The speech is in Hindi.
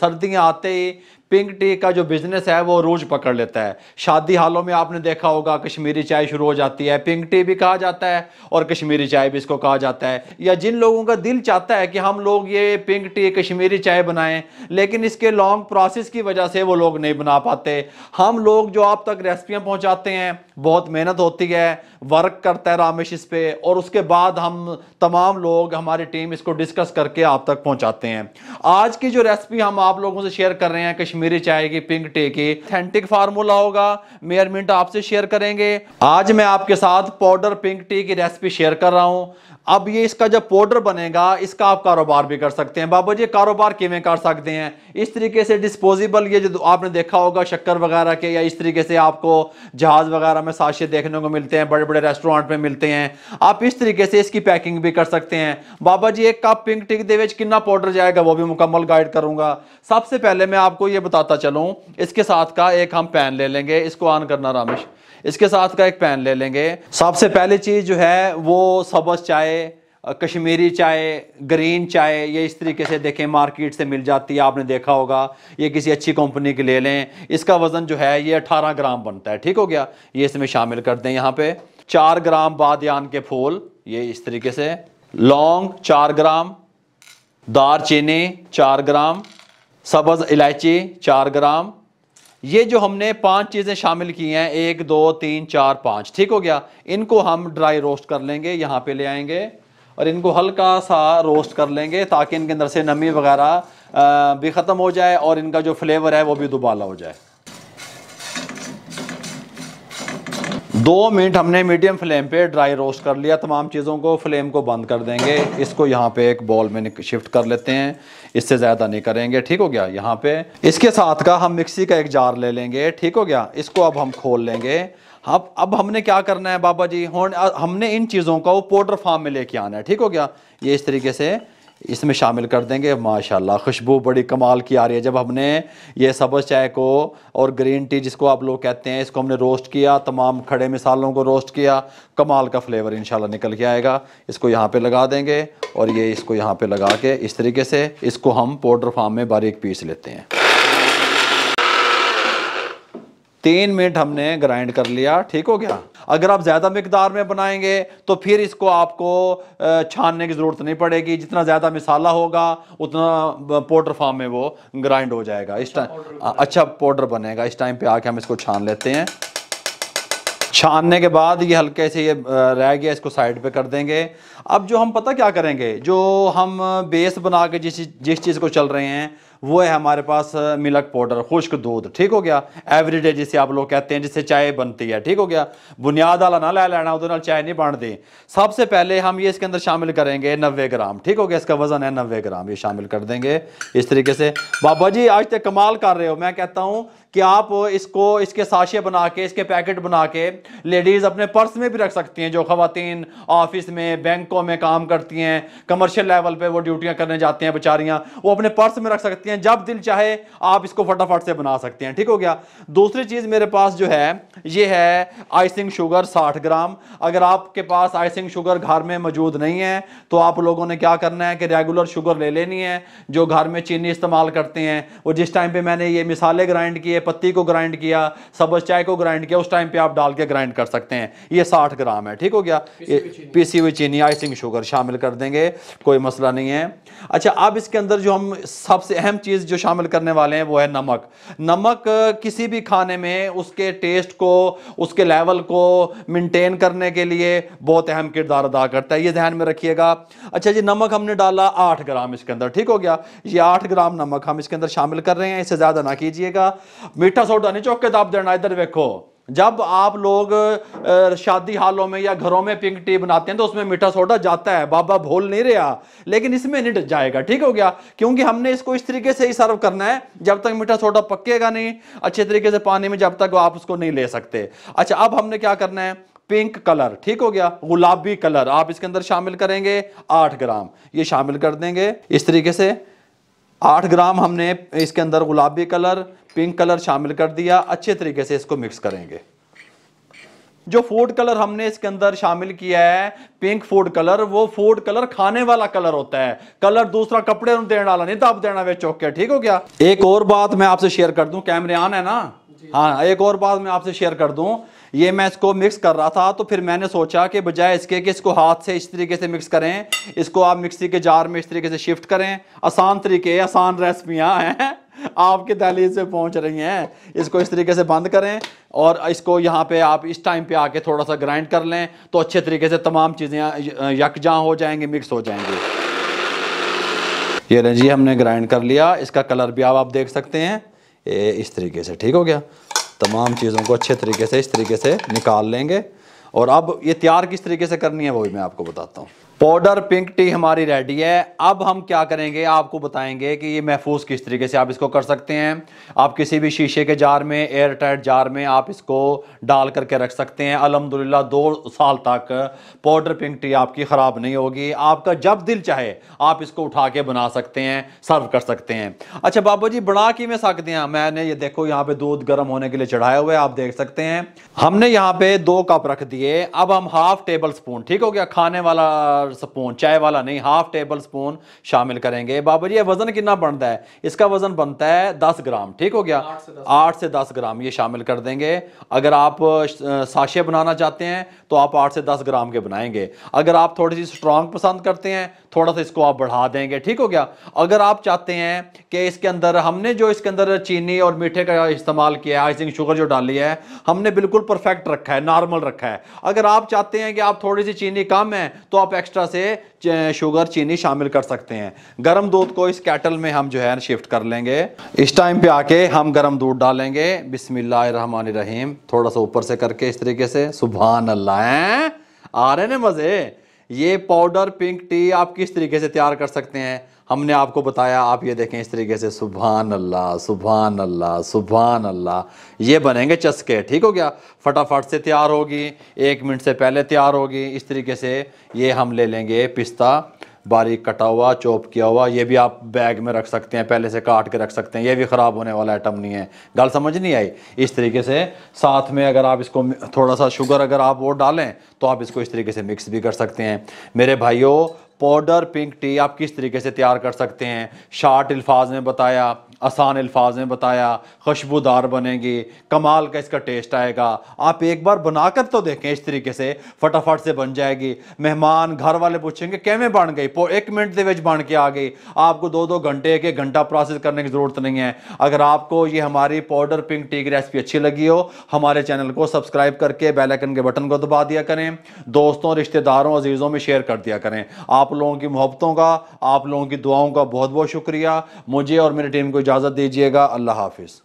सर्दियाँ आते ही पिंक टी का जो बिजनेस है वो रोज पकड़ लेता है। शादी हालों में आपने देखा होगा कश्मीरी चाय शुरू हो जाती है, पिंक टी भी कहा जाता है और कश्मीरी चाय भी इसको कहा जाता है। या जिन लोगों का दिल चाहता है कि हम लोग ये पिंक टी कश्मीरी चाय बनाएं, लेकिन इसके लॉन्ग प्रोसेस की वजह से वो लोग नहीं बना पाते। हम लोग जो आप तक रेसिपियां पहुंचाते हैं, बहुत मेहनत होती है, वर्क करता है रामेश इस पे, और उसके बाद हम तमाम लोग हमारी टीम इसको डिस्कस करके आप तक पहुंचाते हैं। आज की जो रेसिपी हम आप लोगों से शेयर कर रहे हैं कश्मीरी चाय की, पिंक टी की, ऑथेंटिक फार्मूला होगा, मेजरमेंट आपसे शेयर करेंगे। आज मैं आपके साथ पाउडर पिंक टी की रेसिपी शेयर कर रहा हूं। अब ये इसका जब पाउडर बनेगा इसका आप कारोबार भी कर सकते हैं। बाबा जी कारोबार किमें कर सकते हैं? इस तरीके से डिस्पोजेबल, ये जो आपने देखा होगा शक्कर वगैरह के, या इस तरीके से आपको जहाज वगैरह में साशे देखने को मिलते हैं, बड़े बड़े रेस्टोरेंट में मिलते हैं, आप इस तरीके से इसकी पैकिंग भी कर सकते हैं। बाबा जी एक कप पिंक टी दे विच कितना पाउडर जाएगा वो भी मुकम्मल गाइड करूंगा। सबसे पहले मैं आपको ये बताता चलूं, इसके साथ का एक हम पैन ले लेंगे, इसको ऑन करना रामेश, इसके साथ का एक पैन ले लेंगे। सबसे पहली चीज जो है वो सब्ज चाय, कश्मीरी चाय, ग्रीन चाय, ये इस तरीके से देखें मार्केट से मिल जाती है, आपने देखा होगा। ये किसी अच्छी कंपनी की ले लें। इसका वजन जो है ये 18 ग्राम बनता है, ठीक हो गया। ये इसमें शामिल कर दें। यहाँ पे 4 ग्राम बादयान के फूल, ये इस तरीके से, लौंग 4 ग्राम, दारचीनी 4 ग्राम, सब्ज इलायची 4 ग्राम। ये जो हमने 5 चीजें शामिल की हैं, 1 2 3 4 5, ठीक हो गया। इनको हम ड्राई रोस्ट कर लेंगे, यहाँ पे ले आएंगे और इनको हल्का सा रोस्ट कर लेंगे ताकि इनके अंदर से नमी वगैरह भी ख़त्म हो जाए और इनका जो फ्लेवर है वो भी दुबाला हो जाए। 2 मिनट हमने मीडियम फ्लेम पे ड्राई रोस्ट कर लिया तमाम चीज़ों को। फ्लेम को बंद कर देंगे। इसको यहाँ पे एक बॉल में शिफ्ट कर लेते हैं, इससे ज़्यादा नहीं करेंगे, ठीक हो गया। यहाँ पे इसके साथ का हम मिक्सी का एक जार ले लेंगे, ठीक हो गया। इसको अब हम खोल लेंगे। अब हमने क्या करना है बाबा जी, हमने इन चीज़ों को पाउडर फॉर्म में लेके आना है, ठीक हो गया। ये इस तरीके से इसमें शामिल कर देंगे। माशाल्लाह खुशबू बड़ी कमाल की आ रही है। जब हमने ये सब्ज़ चाय को और ग्रीन टी जिसको आप लोग कहते हैं, इसको हमने रोस्ट किया, तमाम खड़े मिसालों को रोस्ट किया, कमाल का फ्लेवर इंशाल्लाह निकल के आएगा। इसको यहाँ पे लगा देंगे और ये इसको यहाँ पे लगा के इस तरीके से इसको हम पाउडर फॉर्म में बारीक पीस लेते हैं। 3 मिनट हमने ग्राइंड कर लिया, ठीक हो गया। अगर आप ज़्यादा मिकदार में बनाएंगे तो फिर इसको आपको छानने की ज़रूरत नहीं पड़ेगी। जितना ज़्यादा मिसाला होगा उतना पाउडर फॉर्म में वो ग्राइंड हो जाएगा। इस टाइम अच्छा पाउडर बनेगा। इस टाइम पे आके हम इसको छान लेते हैं। छानने के बाद ये हल्के से ये रह गया, इसको साइड पे कर देंगे। अब जो हम पता क्या करेंगे, जो हम बेस बना के जिस चीज़ को चल रहे हैं वो है हमारे पास मिल्क पाउडर, खुश्क दूध, ठीक हो गया। एवरीडे जिसे आप लोग कहते हैं, जिससे चाय बनती है, ठीक हो गया। बुनियाद वाला ना ले लेना, उधर चाय नहीं बन दी। सबसे पहले हम ये इसके अंदर शामिल करेंगे 90 ग्राम, ठीक हो गया। इसका वजन है 90 ग्राम, ये शामिल कर देंगे इस तरीके से। बाबा जी आज तक कमाल कर रहे हो। मैं कहता हूँ कि आप इसको इसके साशे बना के, इसके पैकेट बना के लेडीज़ अपने पर्स में भी रख सकती हैं। जो ख़वातीन ऑफिस में, बैंकों में काम करती हैं, कमर्शियल लेवल पे वो ड्यूटियां करने जाती हैं बेचारियां, वो अपने पर्स में रख सकती हैं। जब दिल चाहे आप इसको फटाफट से बना सकते हैं, ठीक हो गया। दूसरी चीज़ मेरे पास जो है ये है आइसिंग शुगर 60 ग्राम। अगर आपके पास आइसिंग शुगर घर में मौजूद नहीं है तो आप लोगों ने क्या करना है कि रेगुलर शुगर ले लेनी है, जो घर में चीनी इस्तेमाल करते हैं। और जिस टाइम पे मैंने ये मिसाले ग्राइंड किए, पत्ती को ग्राइंड किया, सब्ज़ चाय को ग्राइंड किया, उस टाइम पे आप डाल के ग्राइंड कर सकते हैं। ये 60 ग्राम है, ठीक हो गया। पीसी हुई चीनी, आइसिंग शुगर शामिल कर देंगे, कोई मसला नहीं है। अच्छा अब इसके अंदर जो हम सबसे अहम चीज़ जो शामिल करने वाले हैं वो है नमक। नमक किसी भी खाने में उसके टेस्ट को, उसके लेवल को मेंटेन करने के लिए बहुत अहम किरदार अदा करता है, ये ध्यान में रखिएगा। अच्छा जी नमक हमने डाला 8 ग्राम इसके अंदर, ठीक हो गया। ये 8 ग्राम नमक हम इसके अंदर शामिल कर रहे हैं, इससे ज़्यादा ना कीजिएगा। मीठा सोडा नहीं चौक के दाब देना। इधर देखो, जब आप लोग शादी हालों में या घरों में पिंक टी बनाते हैं तो उसमें मीठा सोडा जाता है, बाबा भूल नहीं रहा, लेकिन इसमें नहीं जाएगा, ठीक हो गया। क्योंकि हमने इसको इस तरीके से ही सर्व करना है, जब तक मीठा सोडा पकेगा नहीं अच्छे तरीके से पानी में, जब तक आप उसको नहीं ले सकते। अच्छा अब हमने क्या करना है, पिंक कलर, ठीक हो गया, गुलाबी कलर आप इसके अंदर शामिल करेंगे 8 ग्राम, ये शामिल कर देंगे इस तरीके से। 8 ग्राम हमने इसके अंदर गुलाबी कलर, पिंक कलर शामिल कर दिया। अच्छे तरीके से इसको मिक्स करेंगे। जो फूड कलर हमने इसके अंदर शामिल किया है, पिंक फूड कलर, वो फूड कलर खाने वाला कलर होता है। कलर दूसरा कपड़े में देने वाला नहीं था, आप देना वे चौक के, ठीक हो गया। एक और बात मैं आपसे शेयर कर दूं, कैमरे ऑन है ना? हाँ, एक और बात मैं आपसे शेयर कर दूं, ये मैं इसको मिक्स कर रहा था तो फिर मैंने सोचा कि बजाय इसके कि इसको हाथ से इस तरीके से मिक्स करें, इसको आप मिक्सी के जार में इस तरीके से शिफ्ट करें। आसान तरीके, आसान रेसिपियां हैं आपके दहलीज से पहुंच रही हैं। इसको इस तरीके से बंद करें और इसको यहाँ पे आप इस टाइम पे आके थोड़ा सा ग्राइंड कर लें तो अच्छे तरीके से तमाम चीज़ें यकजां हो जाएंगी, मिक्स हो जाएंगी। ये जी हमने ग्राइंड कर लिया, इसका कलर भी आप देख सकते हैं इस तरीके से, ठीक हो गया। तमाम चीज़ों को अच्छे तरीके से इस तरीके से निकाल लेंगे। और अब ये तैयार किस तरीके से करनी है वो भी मैं आपको बताता हूँ। पाउडर पिंक टी हमारी रेडी है। अब हम क्या करेंगे, आपको बताएंगे कि ये महफूज किस तरीके से आप इसको कर सकते हैं। आप किसी भी शीशे के जार में, एयर टाइट जार में आप इसको डाल करके रख सकते हैं। अल्हम्दुलिल्लाह 2 साल तक पाउडर पिंक टी आपकी ख़राब नहीं होगी। आपका जब दिल चाहे आप इसको उठा के बना सकते हैं, सर्व कर सकते हैं। अच्छा बाबू जी, बना कि में सकते हैं? मैंने ये देखो यहाँ पे दूध गर्म होने के लिए चढ़ाया हुआ है, आप देख सकते हैं। हमने यहाँ पे 2 कप रख दिए। अब हम हाफ टेबल स्पून, ठीक हो गया, खाने वाला स्पून, चाय वाला नहीं, हाफ टेबल स्पून शामिल करेंगे। बाबा जी ये वजन कितना बनता है? इसका वजन बनता है 10 ग्राम, ठीक हो गया। 8 से 10 ग्राम ये शामिल कर देंगे। अगर आप साशे बनाना चाहते हैं तो आप 8 से 10 ग्राम के बनाएंगे। अगर आप थोड़ी सी स्ट्रांग पसंद करते हैं थोड़ा सा इसको आप बढ़ा देंगे, ठीक हो गया। अगर आप चाहते हैं कि इसके अंदर हमने जो इसके अंदर चीनी और मीठे का इस्तेमाल किया है, आइसिंग शुगर जो डाली है, हमने बिल्कुल परफेक्ट रखा है, नॉर्मल रखा है। अगर आप चाहते हैं कि आप थोड़ी सी चीनी कम है तो आप एक्स्ट्रा से शुगर चीनी शामिल कर सकते हैं। गर्म दूध को इस कैटल में हम जो है शिफ्ट कर लेंगे। इस टाइम पे आके हम गर्म दूध डालेंगे। बिस्मिल्लाहिर्रहमानिर्रहीम, थोड़ा सा ऊपर से करके इस तरीके से। सुभान अल्लाह, हैं आ रहे हैं मजे। ये पाउडर पिंक टी आप किस तरीके से तैयार कर सकते हैं हमने आपको बताया। आप ये देखें इस तरीके से, सुभान अल्लाह सुभान अल्लाह सुभान अल्लाह। ये बनेंगे चस्के, ठीक हो गया। फटाफट से तैयार होगी, 1 मिनट से पहले तैयार होगी। इस तरीके से ये हम ले लेंगे पिस्ता, बारीक कटा हुआ, चॉप किया हुआ। ये भी आप बैग में रख सकते हैं, पहले से काट के रख सकते हैं, ये भी ख़राब होने वाला आइटम नहीं है। गल समझ नहीं आई? इस तरीके से साथ में अगर आप इसको थोड़ा सा शुगर अगर आप वो डालें तो आप इसको इस तरीके से मिक्स भी कर सकते हैं। मेरे भाइयों, पाउडर पिंक टी आप किस तरीके से तैयार कर सकते हैं, शार्ट अल्फाज में बताया, आसान अल्फाज में बताया। खुशबूदार बनेगी, कमाल का इसका टेस्ट आएगा। आप एक बार बनाकर तो देखें, इस तरीके से फटाफट से बन जाएगी। मेहमान घर वाले पूछेंगे कैमें बन गई, 1 मिनट के बन के आ गई। आपको 2-2 घंटे 1-1 घंटा प्रोसेस करने की ज़रूरत नहीं है। अगर आपको ये हमारी पाउडर पिंक टी की रेसिपी अच्छी लगी हो, हमारे चैनल को सब्सक्राइब करके बेल आइकन के बटन को दबा दिया करें। दोस्तों, रिश्तेदारों, अजीज़ों में शेयर कर दिया करें। आप लोगों की मोहब्बतों का, आप लोगों की दुआओं का बहुत बहुत शुक्रिया। मुझे और मेरी टीम को इजाज़त दीजिएगा। अल्लाह हाफिज़।